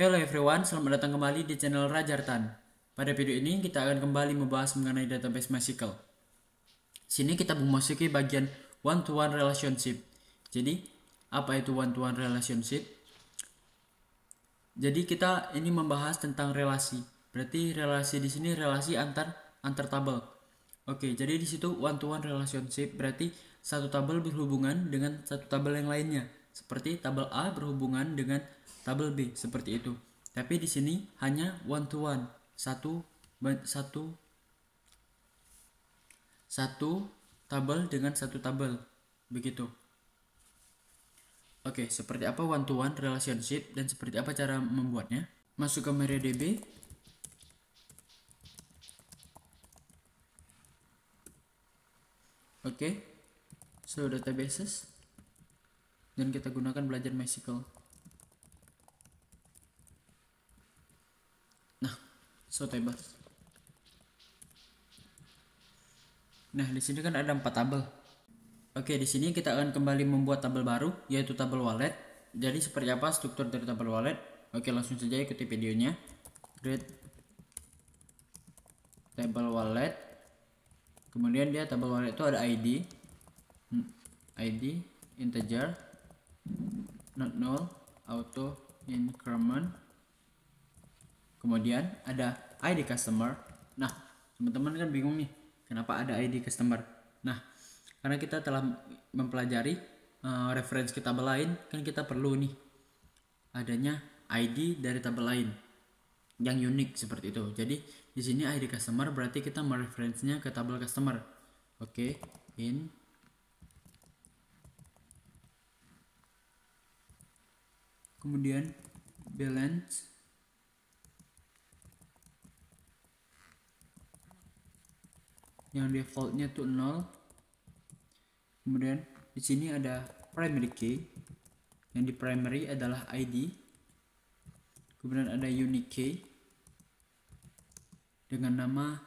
Hello everyone, selamat datang kembali di channel Rajartan. Pada video ini kita akan kembali membahas mengenai database MySQL. Sini kita memasuki bagian one-to-one relationship. Jadi, apa itu one-to-one relationship? Jadi kita ini membahas tentang relasi. Berarti relasi di sini relasi antar tabel. Oke, jadi di situ one-to-one relationship berarti satu tabel berhubungan dengan satu tabel yang lainnya. Seperti tabel A berhubungan dengan tabel B, seperti itu. Tapi di sini hanya one to one, satu tabel dengan satu tabel, begitu. Oke, seperti apa one to one relationship dan seperti apa cara membuatnya? Masuk ke MariaDB. Oke, so databases, dan kita gunakan belajar MySQL. Nah, so tables. Nah, di sini kan ada 4 tabel. Oke, di sini kita akan kembali membuat tabel baru, yaitu tabel wallet. Jadi seperti apa struktur dari tabel wallet? Oke, langsung saja ikuti videonya. Create table wallet. Kemudian dia tabel wallet itu ada ID, integer, not null, auto increment. Kemudian ada ID customer. Nah, teman-teman kan bingung nih, kenapa ada ID customer? Nah, karena kita telah mempelajari referensi tabel lain, kan kita perlu nih adanya ID dari tabel lain yang unik seperti itu. Jadi di sini ID customer berarti kita mereferensinya ke tabel customer. Oke, in kemudian balance yang defaultnya tuh 0. Kemudian di sini ada primary key, yang di primary adalah ID. Kemudian ada unique key dengan nama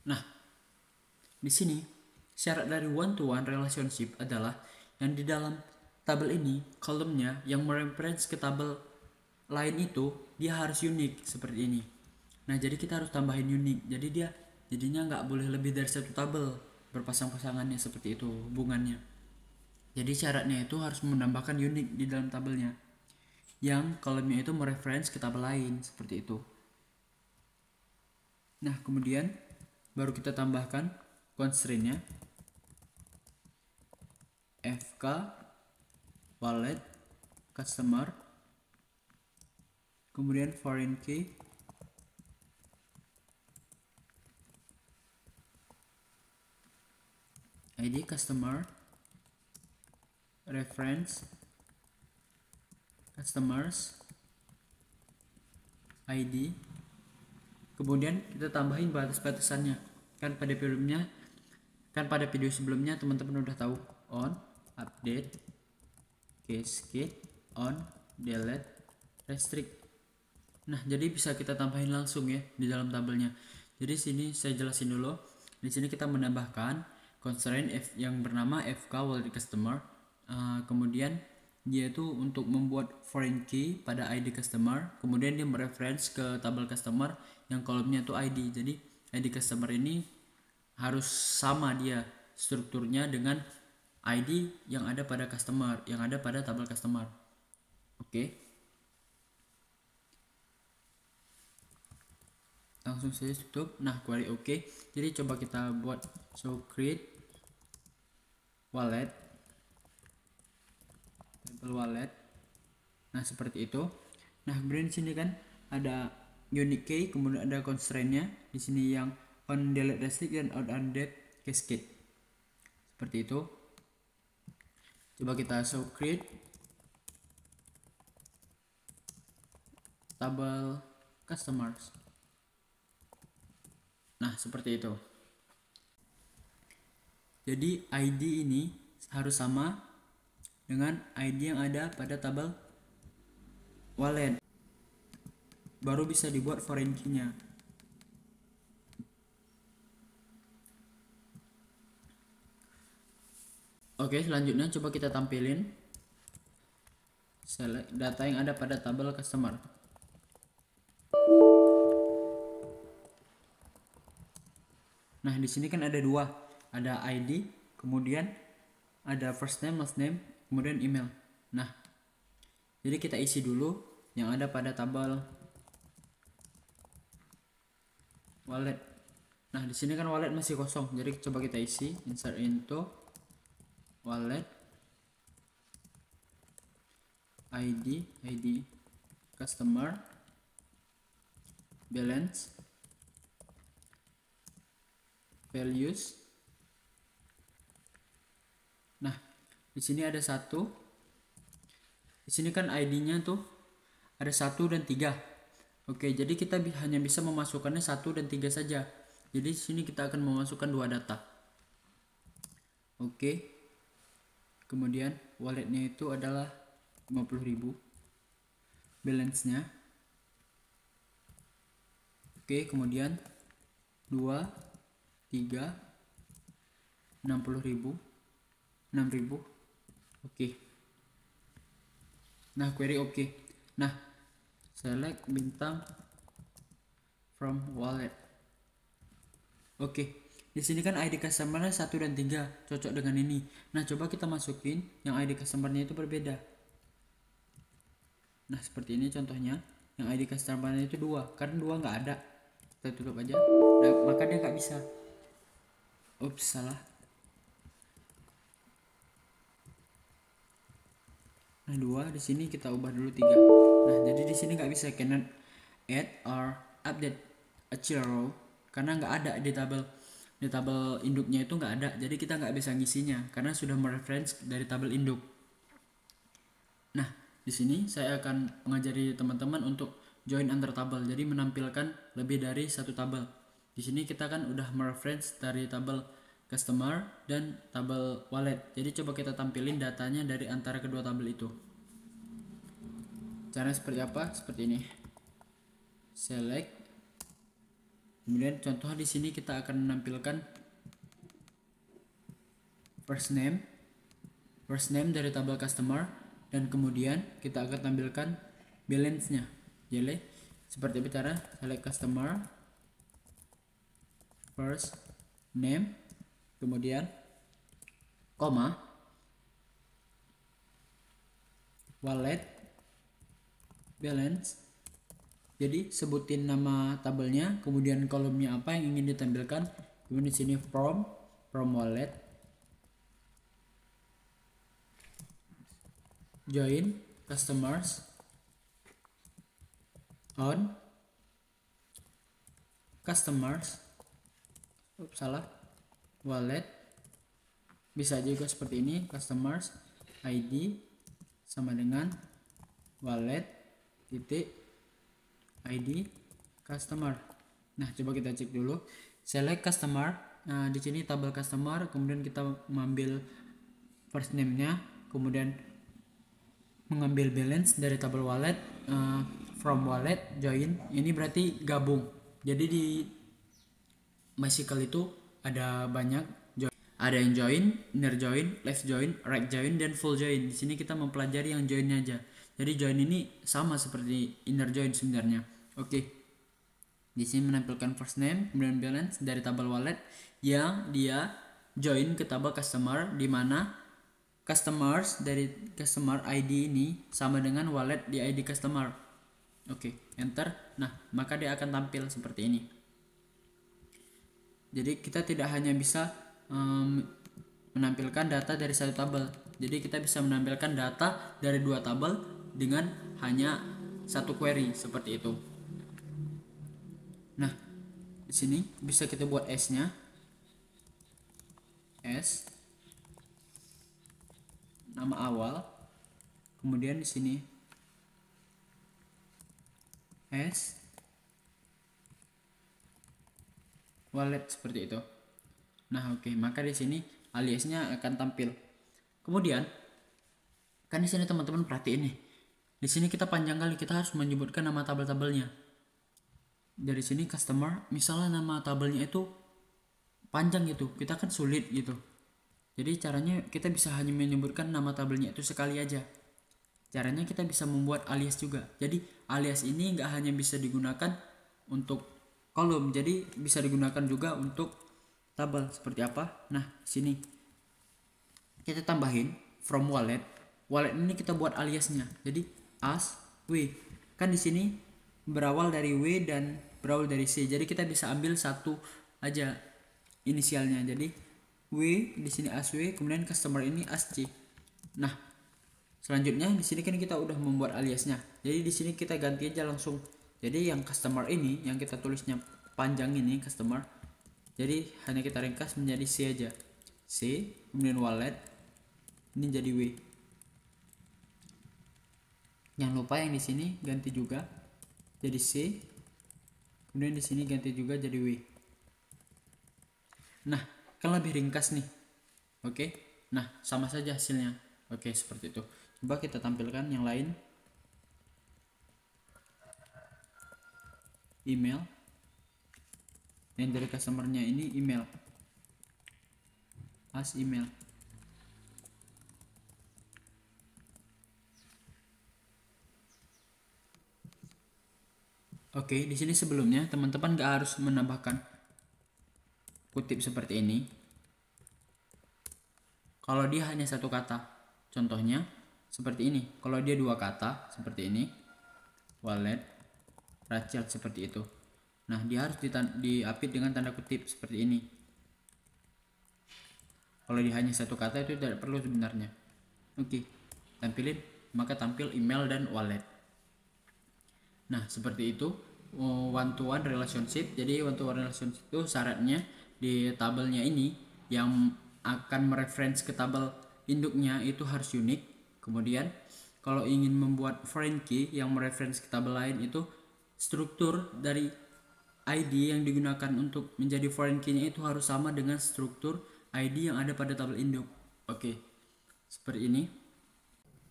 Nah, di sini syarat dari one to one relationship adalah yang di dalam tabel ini kolomnya yang mereference ke tabel lain itu dia harus unik seperti ini. Nah, jadi kita harus tambahin unik. Jadi dia jadinya nggak boleh lebih dari satu tabel berpasang-pasangannya seperti itu hubungannya. Jadi syaratnya itu harus menambahkan unik di dalam tabelnya yang kolomnya itu mereference ke tabel lain seperti itu. Nah, kemudian baru kita tambahkan constraint-nya fk wallet customer, kemudian foreign key, ID customer, reference customers, ID. Kemudian kita tambahin batas-batasannya. Kan pada video sebelumnya teman-teman udah tahu on, update, cascade, on, delete, restrict. Nah, jadi bisa kita tambahin langsung ya di dalam tabelnya. Jadi sini saya jelasin dulu. Di sini kita menambahkan constraint yang bernama fk wallet customer. Kemudian dia itu untuk membuat foreign key pada ID customer. Kemudian dia mereference ke tabel customer yang kolomnya itu ID. Jadi ID customer ini harus sama dia strukturnya dengan ID yang ada pada customer, yang ada pada tabel customer. Oke. Langsung saja tutup. Nah, query oke. Jadi coba kita buat so create wallet, table wallet. Nah, seperti itu. Nah, kemudian di sini kan ada unique key, kemudian ada constraint-nya. Di sini yang on delete restrict dan on update cascade. Seperti itu. Coba kita so create table customers. Nah, seperti itu. Jadi ID ini harus sama dengan ID yang ada pada tabel wallet. Baru bisa dibuat foreign key-nya. Oke, selanjutnya coba kita tampilin select data yang ada pada tabel customer. Nah, di sini kan ada dua, ada ID, kemudian ada first name, last name, kemudian email. Nah, jadi kita isi dulu yang ada pada tabel wallet. Nah, di sini kan wallet masih kosong, jadi coba kita isi insert into wallet ID customer balance values. Nah, di sini ada satu. Di sini kan ID-nya tuh ada 1 dan 3. Oke, jadi kita hanya bisa memasukkannya 1 dan 3 saja. Jadi di sini kita akan memasukkan 2 data. Oke. Kemudian walletnya itu adalah 50.000. Balance-nya. Oke, kemudian 2 3 60.000 6.000. Oke. Nah, query oke. Nah, select bintang from wallet. Oke. Di sini kan ID customer-nya 1 dan 3, cocok dengan ini. Nah, coba kita masukin yang ID customer-nya itu berbeda. Nah, seperti ini contohnya. Yang ID customer-nya itu 2, karena 2 nggak ada. Kita tutup aja. Nah, maka dia nggak bisa. Ups, salah. Nah, 2 di sini kita ubah dulu 3. Nah, jadi di sini nggak bisa cannot add or update a child row karena nggak ada di tabel induknya itu nggak ada. Jadi kita nggak bisa ngisinya karena sudah mereference dari tabel induk. Nah, di sini saya akan mengajari teman-teman untuk join antar tabel. Jadi menampilkan lebih dari satu tabel. Di sini kita kan udah mereference dari tabel customer dan tabel wallet. Jadi coba kita tampilin datanya dari antara kedua tabel itu. Caranya seperti apa? Seperti ini. Select. Kemudian contoh di sini kita akan menampilkan first name dari tabel customer, dan kemudian kita akan tampilkan balance-nya. Jadi seperti bicara select customer first name, kemudian koma wallet balance. Jadi sebutin nama tabelnya, kemudian kolomnya apa yang ingin ditampilkan, kemudian di sini from wallet, join customers on customers, salah, wallet. Bisa juga seperti ini, customers ID sama dengan wallet titik ID customer. Nah, coba kita cek dulu. Select customer. Nah, di sini tabel customer, kemudian kita mengambil first name-nya, kemudian mengambil balance dari tabel wallet, from wallet join. Ini berarti gabung. Jadi di MySQL itu ada banyak join. Ada yang join, inner join, left join, right join, dan full join. Di sini kita mempelajari yang joinnya aja. Jadi join ini sama seperti inner join sebenarnya. Oke. Di sini menampilkan first name, kemudian balance dari tabel wallet yang dia join ke tabel customer, di mana customers dari customer ID ini sama dengan wallet di ID customer. Oke, enter. Nah, maka dia akan tampil seperti ini. Jadi kita tidak hanya bisa menampilkan data dari satu tabel. Jadi kita bisa menampilkan data dari dua tabel dengan hanya satu query seperti itu. Nah, di sini bisa kita buat S-nya. S nama awal. Kemudian di sini S wallet seperti itu. Nah, oke, maka di sini aliasnya akan tampil. Kemudian kan di sini teman-teman perhatiin nih. Di sini kita panjang kali, kita harus menyebutkan nama tabel-tabelnya. Dari sini customer, misalnya nama tabelnya itu panjang gitu, kita kan sulit gitu. Jadi caranya kita bisa hanya menyebutkan nama tabelnya itu sekali aja. Caranya kita bisa membuat alias juga. Jadi alias ini nggak hanya bisa digunakan untuk kolom, jadi bisa digunakan juga untuk tabel. Seperti apa? Nah, sini kita tambahin from wallet. Wallet ini kita buat aliasnya. Jadi as w. Kan di sini berawal dari w dan berawal dari c. Jadi kita bisa ambil satu aja inisialnya. Jadi w di sini as w, kemudian customer ini as c. Nah, selanjutnya di sini kan kita udah membuat aliasnya. Jadi di sini kita ganti aja langsung. Jadi yang customer ini yang kita tulisnya panjang ini customer. Jadi hanya kita ringkas menjadi C aja. C, kemudian wallet ini jadi W. Jangan lupa yang di sini ganti juga jadi C. Kemudian di sini ganti juga jadi W. Nah, kan lebih ringkas nih. Oke. Nah, sama saja hasilnya. Oke, seperti itu. Coba kita tampilkan yang lain. Email. Yang dari customernya ini email. As email. Oke, di sini sebelumnya teman-teman gak harus menambahkan kutip seperti ini. Kalau dia hanya satu kata, contohnya seperti ini. Kalau dia dua kata seperti ini, wallet, Rachel seperti itu. Nah, dia harus diapit dengan tanda kutip seperti ini. Kalau dia hanya satu kata itu tidak perlu sebenarnya. Oke, tampilin, maka tampil email dan wallet. Nah, seperti itu one to one relationship. Jadi one to one relationship itu syaratnya di tabelnya ini yang akan mereference ke tabel induknya itu harus unik. Kemudian kalau ingin membuat foreign key yang mereference ke tabel lain itu struktur dari ID yang digunakan untuk menjadi foreign key-nya itu harus sama dengan struktur ID yang ada pada tabel induk. Oke, seperti ini.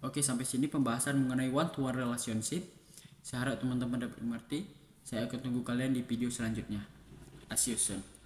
Oke, sampai sini pembahasan mengenai one to one relationship. Saya harap teman-teman dapat mengerti. Saya akan tunggu kalian di video selanjutnya. See you soon.